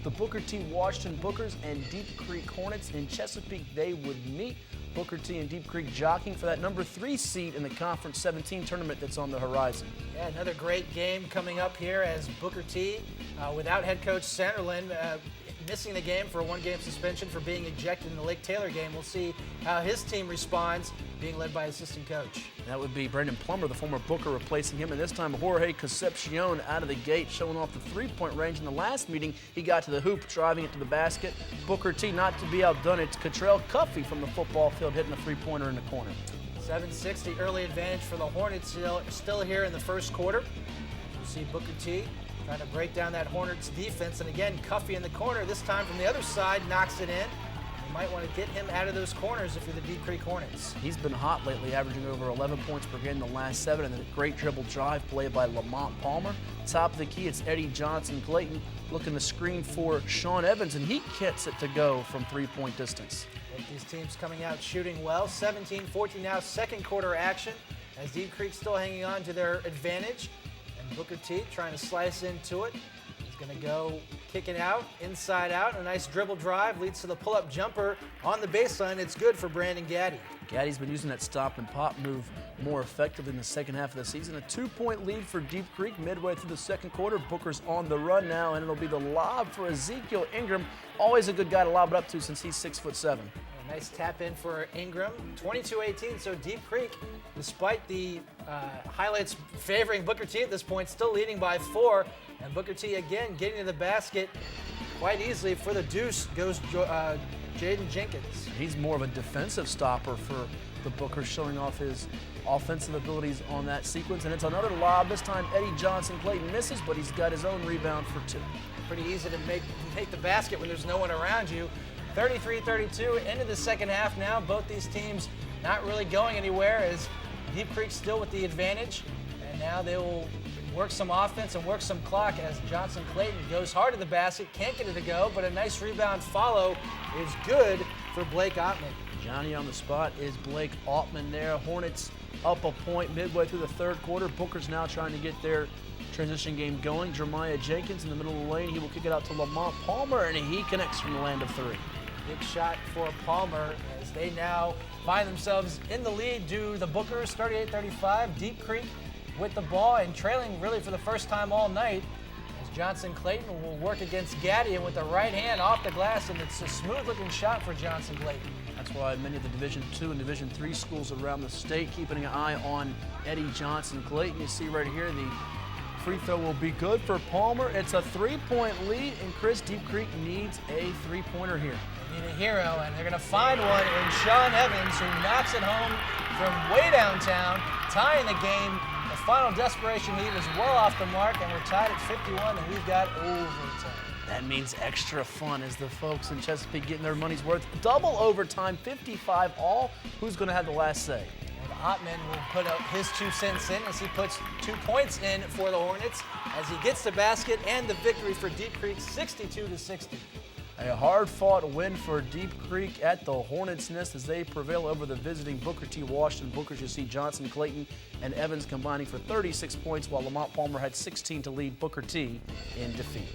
the Booker T. Washington Bookers and Deep Creek Hornets in Chesapeake. They would meet. Booker T and Deep Creek jockeying for that number 3 seed in the Conference 17 tournament that's on the horizon. Yeah, another great game coming up here as Booker T, without head coach Sanderlin, missing the game for a 1-game suspension for being ejected in the Lake Taylor game. We'll see how his team responds, being led by assistant coach. That would be Brandon Plummer, the former Booker, replacing him. And this time, Jorge Concepcion out of the gate, showing off the 3-point range. In the last meeting, he got to the hoop, driving it to the basket. Booker T, not to be outdone, it's Cottrell Cuffey from the football field hitting a 3-pointer in the corner. 7:60 early advantage for the Hornets still here in the first quarter. You see Booker T trying to break down that Hornets defense. And again, Cuffey in the corner, this time from the other side, knocks it in. You might want to get him out of those corners if you're the Deep Creek Hornets. He's been hot lately, averaging over 11 points per game in the last 7, and a great dribble drive play by Lamont Palmer. Top of the key, it's Eddie Johnson-Clayton looking to screen for Sean Evans, and he gets it to go from 3-point distance. Both these teams coming out shooting well. 17-14 now, second quarter action, as Deep Creek still hanging on to their advantage. And Booker T trying to slice into it. He's going to go kicking out, inside out. A nice dribble drive leads to the pull-up jumper on the baseline. It's good for Brandon Gaddy. Gaddy's been using that stop and pop move more effectively in the second half of the season. A 2-point lead for Deep Creek midway through the second quarter. Booker's on the run now, and it'll be the lob for Ezekiel Ingram. Always a good guy to lob it up to since he's 6'7". A nice tap in for Ingram. 22-18, so Deep Creek, despite the highlights favoring Booker T at this point, still leading by 4. And Booker T again getting to the basket quite easily. For the deuce goes Jaden Jenkins. He's more of a defensive stopper for the Bookers, showing off his offensive abilities on that sequence. And it's another lob. This time Eddie Johnson-Clayton misses, but he's got his own rebound for 2. Pretty easy to make the basket when there's no one around you. 33-32 into the second half now. Both these teams not really going anywhere, as Deep Creek still with the advantage. And now they will work some offense and work some clock as Johnson-Clayton goes hard to the basket, can't get it to go, but a nice rebound follow is good for Blake Ottman. Johnny on the spot is Blake Ottman there. Hornets up a point midway through the third quarter. Booker's now trying to get their transition game going. Jeremiah Jenkins in the middle of the lane. He will kick it out to Lamont Palmer, and he connects from the land of 3. Big shot for Palmer as they now find themselves in the lead due to the Bookers, 38-35. Deep Creek with the ball and trailing really for the first time all night, as Johnson-Clayton will work against Gaddy, and with the right hand off the glass, and it's a smooth-looking shot for Johnson-Clayton. That's why many of the Division II and Division III schools around the state keeping an eye on Eddie Johnson-Clayton. You see right here, the free throw will be good for Palmer. It's a 3-point lead, and Chris, Deep Creek needs a 3-pointer here. They need a hero, and they're going to find one in Sean Evans, who knocks it home from way downtown, tying the game. The final desperation heat is well off the mark, and we're tied at 51, and we've got overtime. That means extra fun as the folks in Chesapeake getting their money's worth. Double overtime, 55 all. Who's going to have the last say? And Ottman will put up his 2 cents in as he puts 2 points in for the Hornets as he gets the basket and the victory for Deep Creek, 62-60. A hard-fought win for Deep Creek at the Hornets' Nest as they prevail over the visiting Booker T. Washington Bookers. You see Johnson-Clayton and Evans combining for 36 points, while Lamont Palmer had 16 to lead Booker T in defeat.